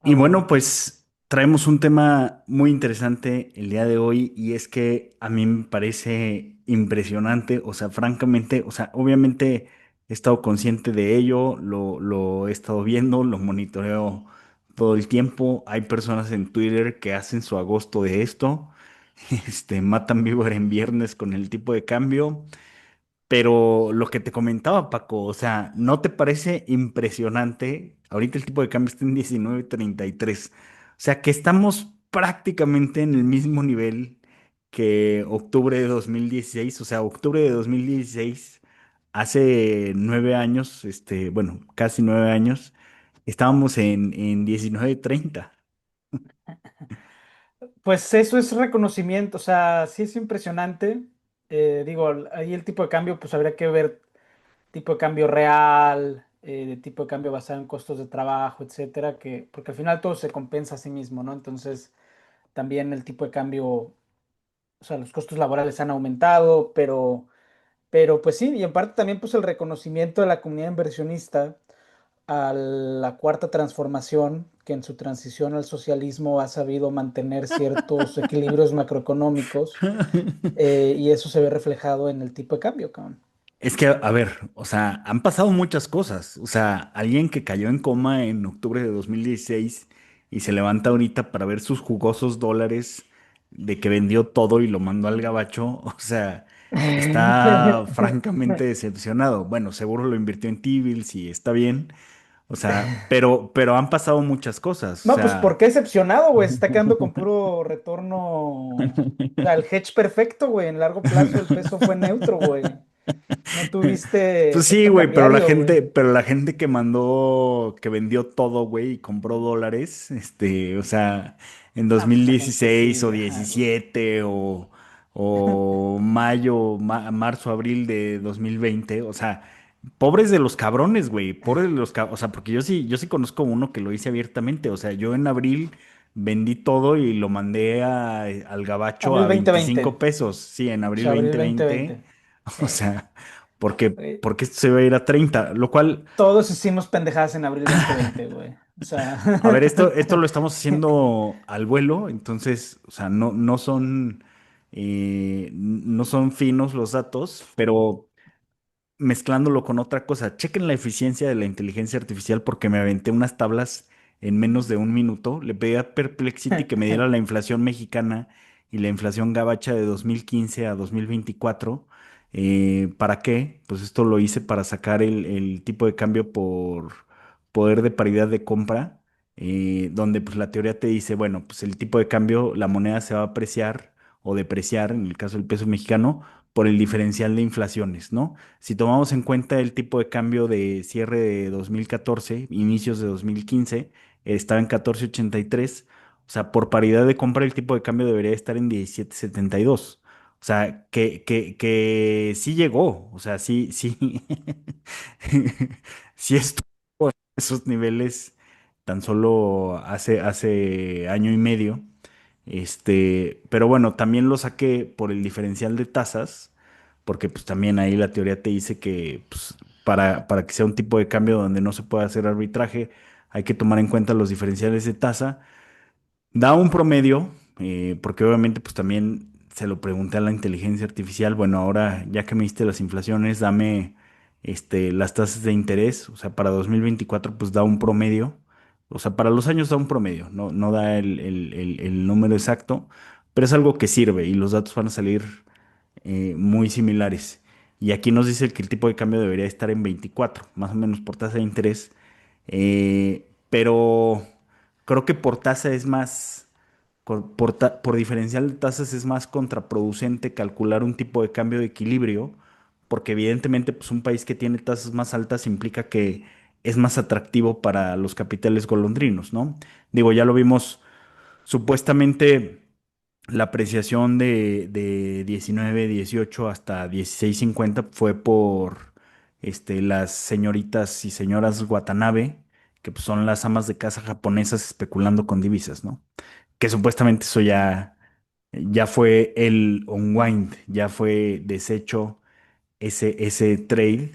A Y huevo. bueno, pues traemos un tema muy interesante el día de hoy y es que a mí me parece impresionante, o sea, francamente, o sea, obviamente he estado consciente de ello, lo he estado viendo, lo monitoreo todo el tiempo. Hay personas en Twitter que hacen su agosto de esto, matan víbora en viernes con el tipo de cambio. Pero lo que te comentaba, Paco, o sea, ¿no te parece impresionante? Ahorita el tipo de cambio está en 19.33. O sea, que estamos prácticamente en el mismo nivel que octubre de 2016. O sea, octubre de 2016, hace 9 años, bueno, casi 9 años, estábamos en 19.30. Pues eso es reconocimiento, o sea, sí es impresionante. Digo, ahí el tipo de cambio, pues habría que ver tipo de cambio real, de tipo de cambio basado en costos de trabajo, etcétera, porque al final todo se compensa a sí mismo, ¿no? Entonces, también el tipo de cambio, o sea, los costos laborales han aumentado, pero pues sí, y en parte también pues el reconocimiento de la comunidad inversionista a la cuarta transformación, que en su transición al socialismo ha sabido mantener ciertos equilibrios macroeconómicos, y eso se ve reflejado en el tipo de cambio, cabrón. Es que, a ver, o sea, han pasado muchas cosas. O sea, alguien que cayó en coma en octubre de 2016 y se levanta ahorita para ver sus jugosos dólares de que vendió todo y lo mandó al gabacho, o sea, está francamente decepcionado. Bueno, seguro lo invirtió en T-bills y está bien. O sea, pero han pasado muchas cosas. O No, pues ¿por sea, qué decepcionado, güey? Se está quedando con puro retorno. O sea, el hedge perfecto, güey. En largo plazo el peso fue neutro, güey. No tuviste pues sí, efecto güey, cambiario, güey. pero la gente que mandó, que vendió todo, güey, y compró dólares, o sea, en Ah, pues esa gente 2016 o sí, ajá, güey. 17 o mayo, marzo, abril de 2020, o sea, pobres de los cabrones, güey, pobres de los cabrones, o sea, porque yo sí conozco uno que lo hice abiertamente, o sea, yo en abril vendí todo y lo mandé al gabacho Abril a 2020. 25 pesos, sí, en O abril sea, abril 2020, 2020. Sí. o sea porque, Güey, porque esto se va a ir a 30, lo cual, todos hicimos pendejadas en abril 2020, güey. O sea. a ver, esto lo estamos haciendo al vuelo, entonces, o sea, no son finos los datos, pero mezclándolo con otra cosa, chequen la eficiencia de la inteligencia artificial porque me aventé unas tablas en menos de un minuto, le pedí a Perplexity que me diera la inflación mexicana y la inflación gabacha de 2015 a 2024. ¿Para qué? Pues esto lo hice para sacar el tipo de cambio por poder de paridad de compra, donde pues la teoría te dice, bueno, pues el tipo de cambio, la moneda se va a apreciar o depreciar, en el caso del peso mexicano, por el diferencial de inflaciones, ¿no? Si tomamos en cuenta el tipo de cambio de cierre de 2014, inicios de 2015, estaba en 14.83. O sea, por paridad de compra el tipo de cambio debería estar en 17.72. O sea, que sí llegó, o sea, sí, sí, sí estuvo en esos niveles tan solo hace año y medio. Pero bueno, también lo saqué por el diferencial de tasas, porque pues también ahí la teoría te dice que pues, para que sea un tipo de cambio donde no se pueda hacer arbitraje, hay que tomar en cuenta los diferenciales de tasa. Da un promedio, porque obviamente pues también se lo pregunté a la inteligencia artificial, bueno, ahora ya que me diste las inflaciones, dame las tasas de interés, o sea, para 2024 pues da un promedio, o sea, para los años da un promedio, no da el número exacto, pero es algo que sirve y los datos van a salir muy similares. Y aquí nos dice que el tipo de cambio debería estar en 24 más o menos por tasa de interés, pero creo que por tasa es más, por diferencial de tasas es más contraproducente calcular un tipo de cambio de equilibrio, porque evidentemente pues un país que tiene tasas más altas implica que es más atractivo para los capitales golondrinos, ¿no? Digo, ya lo vimos supuestamente. La apreciación de 19, 18 hasta 16.50 fue por las señoritas y señoras Watanabe, que pues, son las amas de casa japonesas especulando con divisas, ¿no? Que supuestamente eso ya fue el unwind, ya fue deshecho ese trade,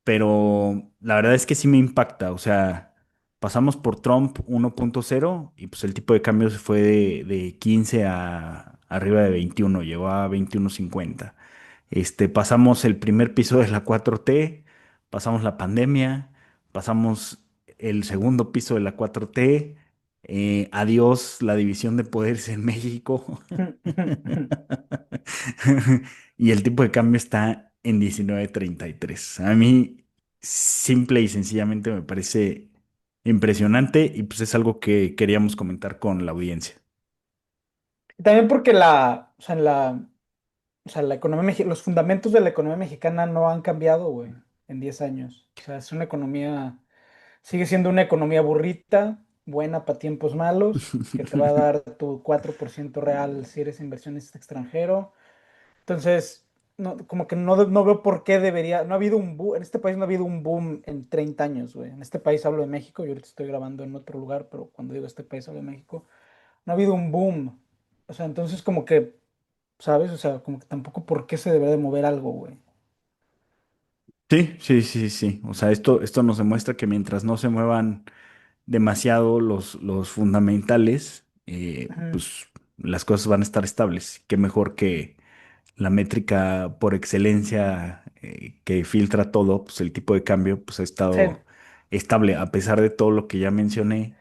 pero la verdad es que sí me impacta, o sea. pasamos por Trump 1.0 y pues el tipo de cambio se fue de 15 a arriba de 21, llegó a 21.50. Pasamos el primer piso de la 4T, pasamos la pandemia, pasamos el segundo piso de la 4T, adiós la división de poderes en México. Y el tipo de cambio está en 19.33. A mí, simple y sencillamente me parece impresionante y pues es algo que queríamos comentar con la audiencia. También porque la economía, los fundamentos de la economía mexicana no han cambiado, güey, en 10 años. O sea, es una economía, sigue siendo una economía burrita, buena para tiempos malos, que te va a dar tu 4% real si eres inversionista extranjero. Entonces, no, como que no veo por qué debería, no ha habido un boom, en este país no ha habido un boom en 30 años, güey. En este país hablo de México, yo ahorita estoy grabando en otro lugar, pero cuando digo este país hablo de México, no ha habido un boom. O sea, entonces como que, ¿sabes? O sea, como que tampoco por qué se debería de mover algo, güey. Sí, sí, sí, sí. O sea, esto nos demuestra que mientras no se muevan demasiado los fundamentales, Ujú. pues las cosas van a estar estables. Qué mejor que la métrica por excelencia que filtra todo, pues el tipo de cambio, pues ha Sí. estado estable a pesar de todo lo que ya mencioné.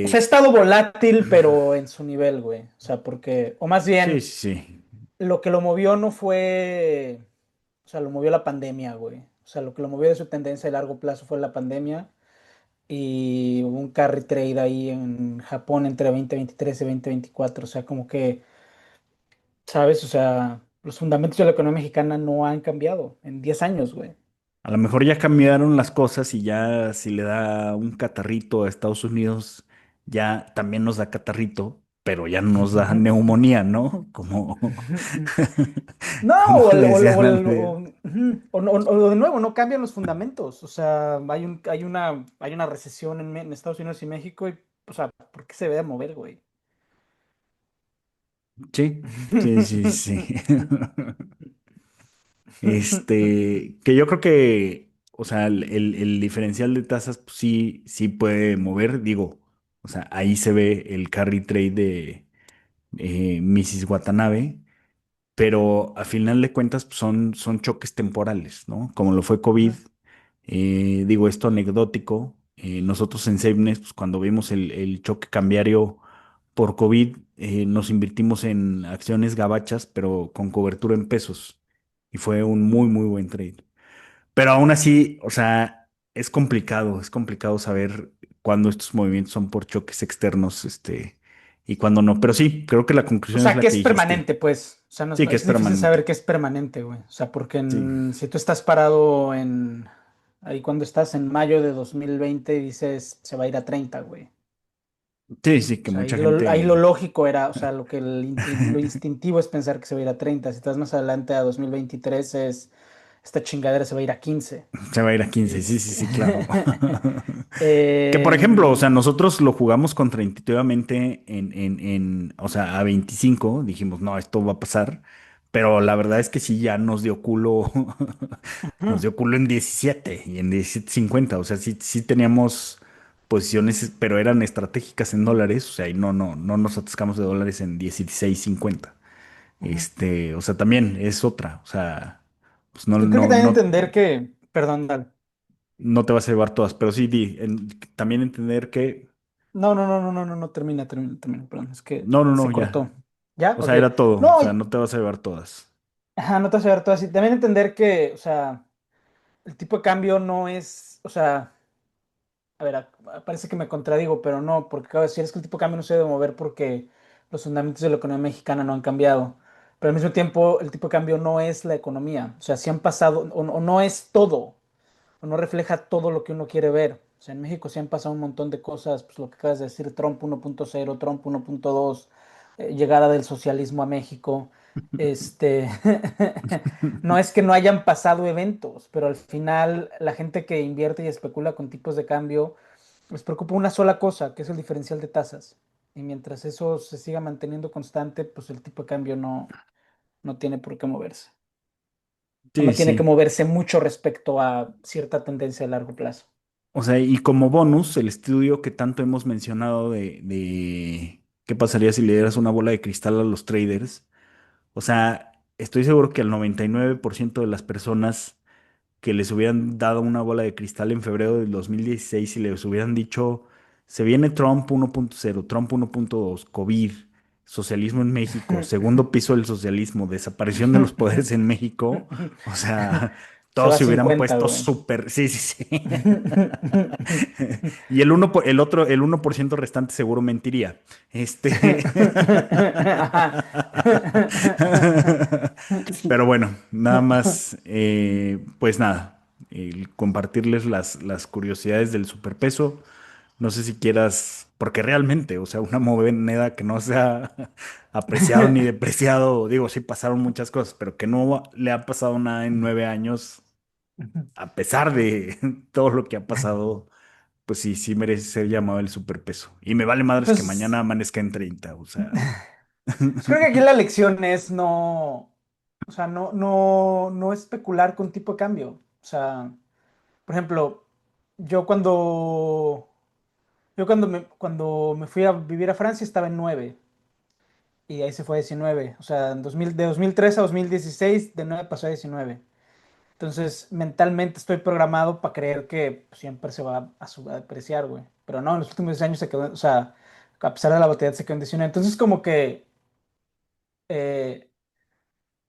O sea, ha Eh, estado volátil, pero en su nivel, güey. O sea, porque, o más sí, bien, sí, sí. lo que lo movió no fue, o sea, lo movió la pandemia, güey. O sea, lo que lo movió de su tendencia de largo plazo fue la pandemia y hubo un carry trade ahí en Japón entre 2023 y 2024. O sea, como que, ¿sabes? O sea, los fundamentos de la economía mexicana no han cambiado en 10 años, güey. A lo mejor ya cambiaron las cosas y ya si le da un catarrito a Estados Unidos, ya también nos da catarrito, pero ya no nos da neumonía, ¿no? No, Como le decían antes. o de nuevo, no cambian los fundamentos. O sea, hay una recesión en Estados Unidos y México y, o sea, ¿por qué se debe de mover, güey? Sí, sí, sí, sí. Que yo creo que, o sea, el diferencial de tasas pues, sí, sí puede mover, digo, o sea, ahí se ve el carry trade de Mrs. Watanabe, pero a final de cuentas pues, son choques temporales, ¿no? Como lo fue COVID, Ujú. digo esto anecdótico, nosotros en SafeNet, pues, cuando vimos el choque cambiario por COVID, nos invertimos en acciones gabachas, pero con cobertura en pesos, y fue un muy, muy buen trade. Pero aún así, o sea, es complicado saber cuándo estos movimientos son por choques externos, y cuándo no. Pero sí, creo que la O conclusión es sea, la que que es dijiste. permanente, pues. O sea, Sí, que es es difícil saber permanente. que es permanente, güey. O sea, porque Sí. si tú estás parado ahí cuando estás en mayo de 2020 dices, se va a ir a 30, güey. Sí, sí, O que sea, mucha ahí lo gente. lógico era, o sea, lo instintivo es pensar que se va a ir a 30. Si estás más adelante a 2023 esta chingadera se va a ir a 15. Se va a ir a 15, sí, sí, Este, sí, claro. Que por ejemplo, o sea, em, nosotros lo jugamos contraintuitivamente o sea, a 25 dijimos, no, esto va a pasar, pero la verdad es que sí, ya nos dio culo, nos ujú. dio culo en 17 y en 17.50, o sea, sí, sí teníamos posiciones, pero eran estratégicas en dólares, o sea, y no nos atascamos de dólares en 16.50. Ujú. O sea, también es otra, o sea, pues Yo creo que también entender que, perdón, dale. no te vas a llevar todas, pero sí también entender que No, no, no, no, no, no, no, termina, perdón, es que no, no, se no, ya. cortó. ¿Ya? O Ok. sea, era todo, o No, sea, no te vas a llevar todas. ajá, no te vas a ver todo así. También entender que, o sea, el tipo de cambio no es, o sea, a ver, parece que me contradigo, pero no, porque acabo de decir es que el tipo de cambio no se debe mover porque los fundamentos de la economía mexicana no han cambiado. Pero al mismo tiempo, el tipo de cambio no es la economía. O sea, si han pasado, o no es todo, o no refleja todo lo que uno quiere ver. O sea, en México sí han pasado un montón de cosas, pues lo que acabas de decir, Trump 1.0, Trump 1.2, llegada del socialismo a México. Este, no es que no hayan pasado eventos, pero al final la gente que invierte y especula con tipos de cambio les preocupa una sola cosa, que es el diferencial de tasas. Y mientras eso se siga manteniendo constante, pues el tipo de cambio no tiene por qué moverse. O Sí, no tiene que sí. moverse mucho respecto a cierta tendencia a largo plazo. O sea, y como bonus, el estudio que tanto hemos mencionado de qué pasaría si le dieras una bola de cristal a los traders. O sea, estoy seguro que al 99% de las personas que les hubieran dado una bola de cristal en febrero del 2016 y les hubieran dicho, se viene Trump 1.0, Trump 1.2, COVID, socialismo en México, segundo piso del socialismo, desaparición de los poderes en México, o sea, Se todos va a se hubieran 50, puesto güey. súper, sí, sí, sí. Y el otro, el 1% restante seguro mentiría. Pero bueno, nada más, pues nada, el compartirles las curiosidades del superpeso. No sé si quieras, porque realmente, o sea, una moneda que no se ha apreciado ni depreciado, digo, sí pasaron muchas cosas, pero que no le ha pasado nada en 9 años, a pesar de todo lo que ha pasado, pues sí, sí merece ser llamado el superpeso. Y me vale madres que mañana Pues, amanezca en 30, o sea. pues creo que aquí la lección es no, o sea, no especular con tipo de cambio. O sea, por ejemplo, yo cuando, cuando me fui a vivir a Francia estaba en 9 y ahí se fue a 19. O sea, de 2003 a 2016 de 9 pasó a 19. Entonces, mentalmente estoy programado para creer que siempre se va a apreciar, güey. Pero no, en los últimos 10 años se quedó, o sea, a pesar de la volatilidad se quedó en 19. Entonces, como que eh,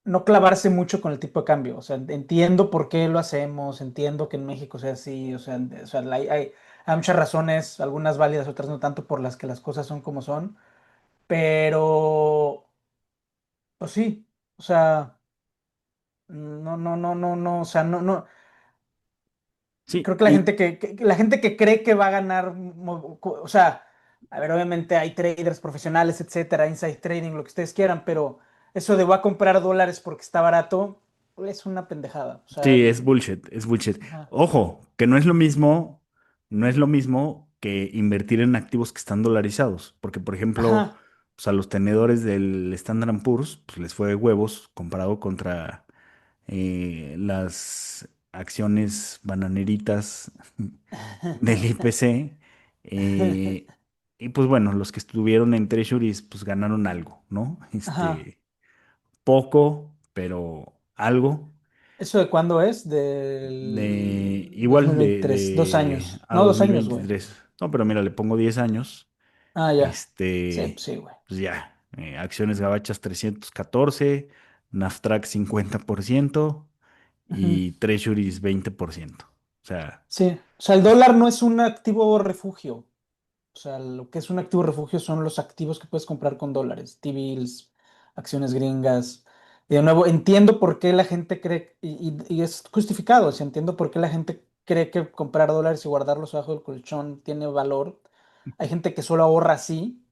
no clavarse mucho con el tipo de cambio. O sea, entiendo por qué lo hacemos, entiendo que en México sea así, o sea, hay muchas razones, algunas válidas, otras no tanto, por las que las cosas son como son. Pero, pues sí, o sea, o sea, Sí, creo que la y gente la gente que cree que va a ganar, o sea, a ver, obviamente hay traders profesionales, etcétera, inside trading, lo que ustedes quieran, pero eso de voy a comprar dólares porque está barato es una pendejada. O sea, sí, es bullshit, es bullshit. ajá, Ojo, que no es lo mismo, no es lo mismo que invertir en activos que están dolarizados, porque por ejemplo, ajá, pues, a los tenedores del Standard Poor's, pues les fue de huevos comparado contra las acciones bananeritas del IPC. eh, y pues bueno, los que estuvieron en Treasuries, pues ganaron algo, ¿no? ajá. Poco, pero algo. ¿Eso de cuándo es? De Del dos igual mil veintitrés, dos de años. a No, dos 2 mil años, güey. veintitrés No, pero mira, le pongo 10 años. Ah, ya. Sí, pues sí, güey. Pues ya. Acciones gabachas 314, Naftrac 50% Ujú. y Treasuries 20%. O sea, Sí. O sea, el dólar no es un activo refugio. O sea, lo que es un activo refugio son los activos que puedes comprar con dólares, T-bills, acciones gringas. Y de nuevo, entiendo por qué la gente cree, y es justificado, o sea, entiendo por qué la gente cree que comprar dólares y guardarlos abajo del colchón tiene valor. Hay gente que solo ahorra así.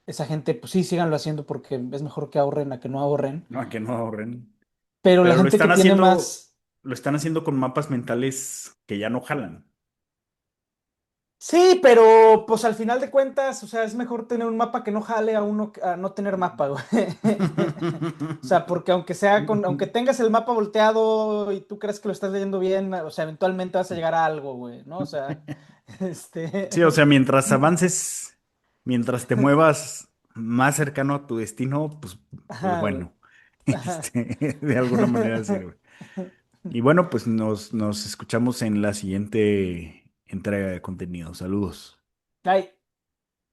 Esa gente, pues sí, síganlo haciendo porque es mejor que ahorren a que no ahorren. no, que no ahorren. Pero la Pero gente que tiene más. lo están haciendo con mapas mentales que ya no jalan. Sí, pero pues al final de cuentas, o sea, es mejor tener un mapa que no jale a uno a no tener mapa, güey. O sea, porque aunque tengas el mapa volteado y tú crees que lo estás leyendo bien, o sea, eventualmente vas a llegar a algo, güey, ¿no? O sea, Sí, o este, sea, mientras avances, mientras te muevas más cercano a tu destino, pues ajá, güey. bueno, Ajá. de alguna manera sirve. Y bueno, pues nos escuchamos en la siguiente entrega de contenido. Saludos. Ay.